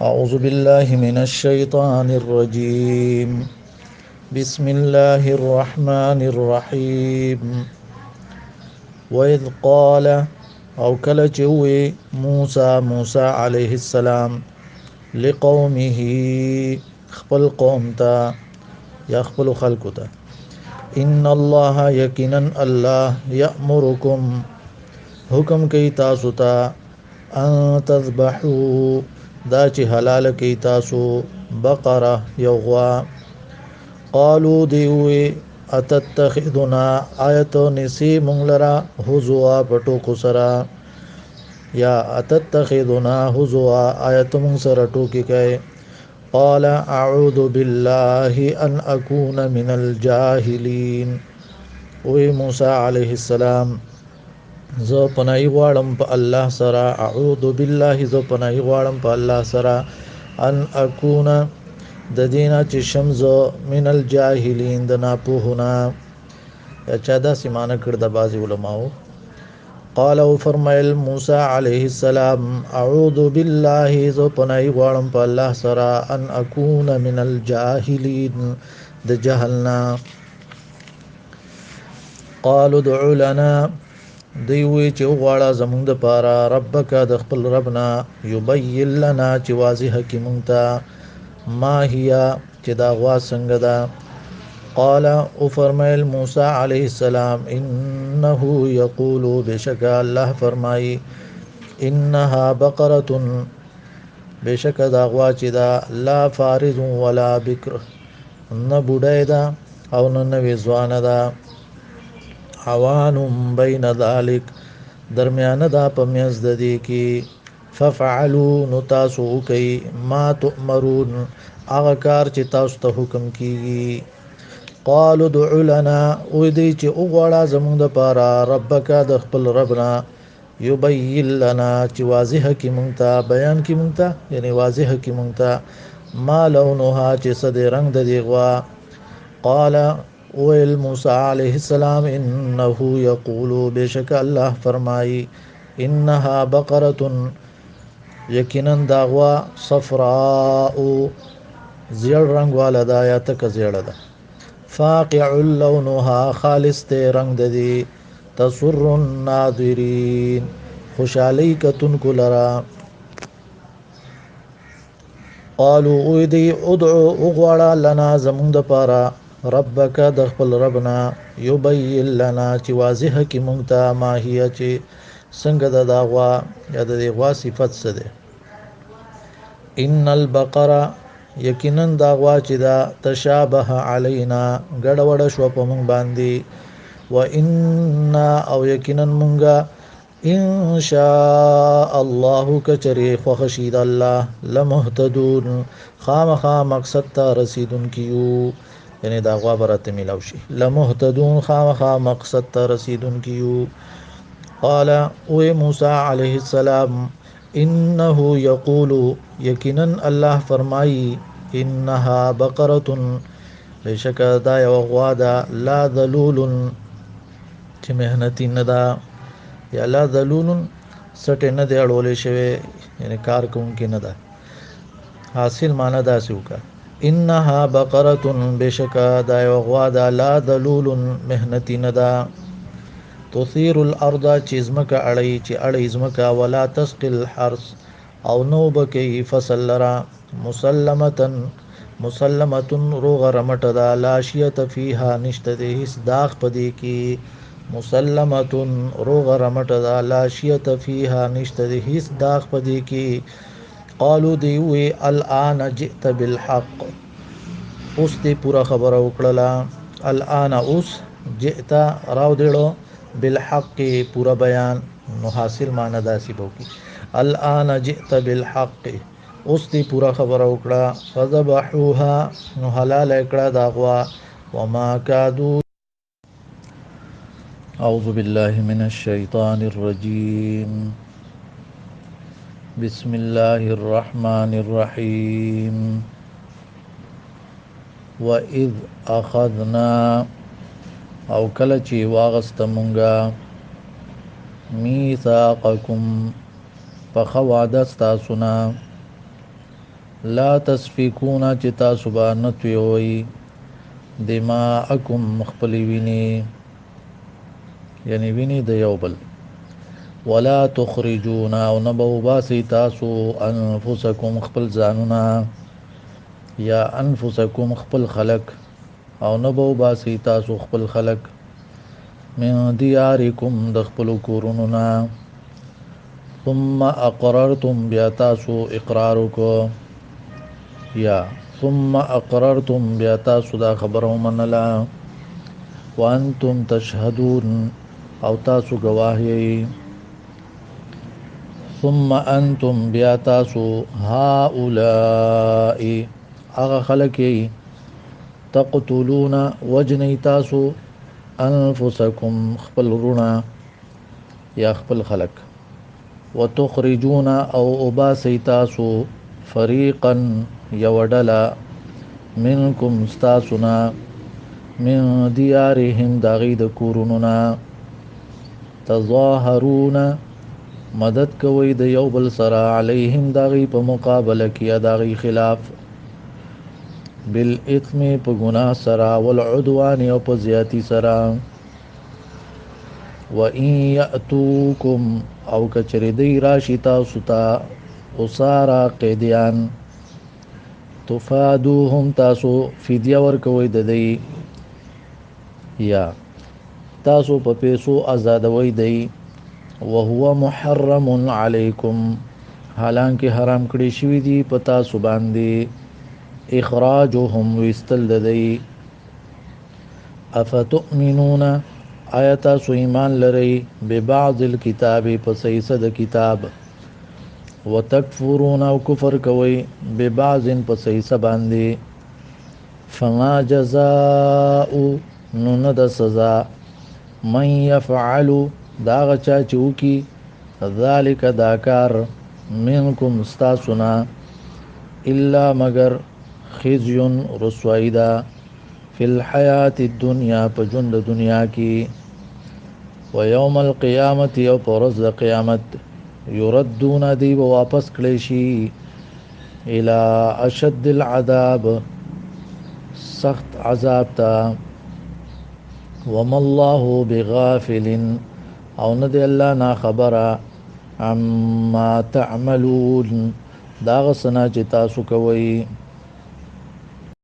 أعوذ بالله من الشيطان الرجيم. بسم الله الرحمن الرحيم. وإذ قال او کله چې وی موسی علیه السلام لقومه خپل قوم ته یا خپل خلکو ته ان الله یقینا الله یأمرکم حکم کوي تاسو ته ان تذبحوا دا چې حلال کوي تاسو بقره یو غوا قالو دیوی اتتخذنا آیت نسی مونگلرا حضوا پټو کو سرا یا اتتخذنا حضوا آیت مونگ سرا ټوکی کئ قال اعوذ بالله ان اكون من الجاهلین وی موسی علیہ السلام زه پناهی غواړم په الله سره اعوذ بالله زه پناهی غواړم په الله سره ان اكون د دینا چې شمز من الجاهلین د ناپوهنا چا دا سیمانه کړ د بازي علماء قال او فرمایل موسی علیه السلام اعوذ بالله ذو پنای غواړم په الله سره ان اكون من الجاهلین د جهلنا قالوا ادع لنا دیوی چې غواړه زمونږ د پاره ربک د خپل ربنا یبین لنا چې واضح کی مونږ ته ما هي چې دا غوا څنګه ده قال او فرمایل موسی علیہ السلام انه یقول بشک الله فرمای انها بقره بشک دا غوا چې دا لا فارض ولا بکر نه بډای دا او نه نوې ځوانه ده حوان بین ذلک درمیانه دا پمیز د دې کې ففعلوا نتاسو کوي ما تؤمرون هغه کار چې تاسو ته حکم کیږي قالوا ادع لنا ودي چې وګړه زمونږ د پاره ربک د خپل ربنا یبین لنا چې واضح کی مونږ ته بیان کی مونږ ته یعنی واضح کی مونږ ته ما لونها چې صد رنگ د دی غوا قال ویل موسی علیہ السلام انه یقول بشک الله فرمای انها بقره یقینا داغوا صفراء زیړ رنگ والا دا یا تک زیړه ده فاقع لونها خالص ته رنگ د دی تسر الناظرین خوشالی کتن کلرا قالوا اودي ادعو اغواړه لنا زمون د پاره ربک د خپل ربنا یبین لنا چې واضح کی مونږ ته ماهیه چې څنګه د داغوا یا د دغوا صفت څه ده ان البقره یقینا داغوا چې دا تشابه علینا ګډوډ شو په مونږ باندې و ان او یقینا مونږه ان شاء الله کچری خوشید الله لمهتدون خامخا مقصد ته رسیدون کیو یعنی داغوا برته ملاو شي لمهتدون خامخا مقصد ته رسیدون کیو قال او موسی علیہ السلام انه یقول یقینا الله فرمای انها بقره بشک دا یو غوا ده لا ذلول چې مهنتی نه ده یا لا ذلول سټ نه دی اړولې شوی یعنی کار کوم کې نه ده حاصل معنا دا سوکا انها بقره بشک دا یو غوا ده لا ذلول مهنتی نه ده تثير الارض چزمکا اړی چې اړی زمکا ولا تسقل الحرث او نو بکی فصل لرا مسلمتن روغ رمټ دا لاشیت فیها نشته د هیڅ داغ پدې کې مسلمتن روغ رمټ دا لاشیت فیها نشته د هیڅ داغ پدې کې قالو دی وی الان جئت بالحق اوس دې پورا خبره وکړه الان اوس جئت راو دیړو بالحق پورا بیان نو حاصل معنی داسی بو کی الان جئت بالحق اوس دی پورا خبر وکړه فذبحوها نو حلال کړه داغوا وما کادو اعوذ بالله من الشیطان الرجیم بسم الله الرحمن الرحیم وَإِذْ أَخَذْنَا او کله چې واغست مونږه میثاقکم فخوادت تاسونا لا تسفکون چې تاسو به نه تویوئ دماءکم خپلې وینې یعنی وینې د یو بل ولا تخرجون او نه به وباسئ تاسو انفسکم خپل ځانونه یا انفسکم خپل خلق او نه به وباسئ تاسو خپل خلق من دیارکم د خپلو کورونو نه ثم اقررتم بیا تاسو اقرار وکړو یا ثم اقررتم بیا تاسو دا خبره ومنله وانتم تشهدون او تاسو گواه یې ثم انتم بیا تاسو هؤلاء هغه خلک یې تقتلون وجنی تاسو انفسکم خپل رونا یا خپل خلق وتخرجون او اباسی تاسو فریقا یوډلا منکم استاسنا من دیارهم داغی د کوروننا تظاهرون مدد کوي د یو بل سره علیهم داغی په مقابله کې داغی خلاف بالاثم په ګناه سره والعدوان او په زیاتی سره وان یاتوکم او کچری دی راشی تاسو ته اسارا قیدیان تفادوهم تاسو فدیه ورکوي د دی یا تاسو په پیسو آزادوي دی وهو محرم علیکم حالانکه حرام کړی شوی دی په تاسو باندې اخراجهم وستل د دی افتؤمنون آیات سو ایمان لري ببعض الكتاب پس ایسد کتاب وتکفرون او کفر کوي ببعض پس ایسد باندې فما جزاء نون د سزا من يفعل دا غچا چوکي ذالک داکار منکم استاسنا الا مگر خزي رسوایدا فی الحیات الدنیا په ژوند دنیا کې و یوم القیامت یو پرز قیامت یردون دی واپس کړي شي الى اشد العذاب سخت عذاب تا وما الله بغافل او نه دی الله نا خبره عما تعملون دا غسنا چې تاسو کوي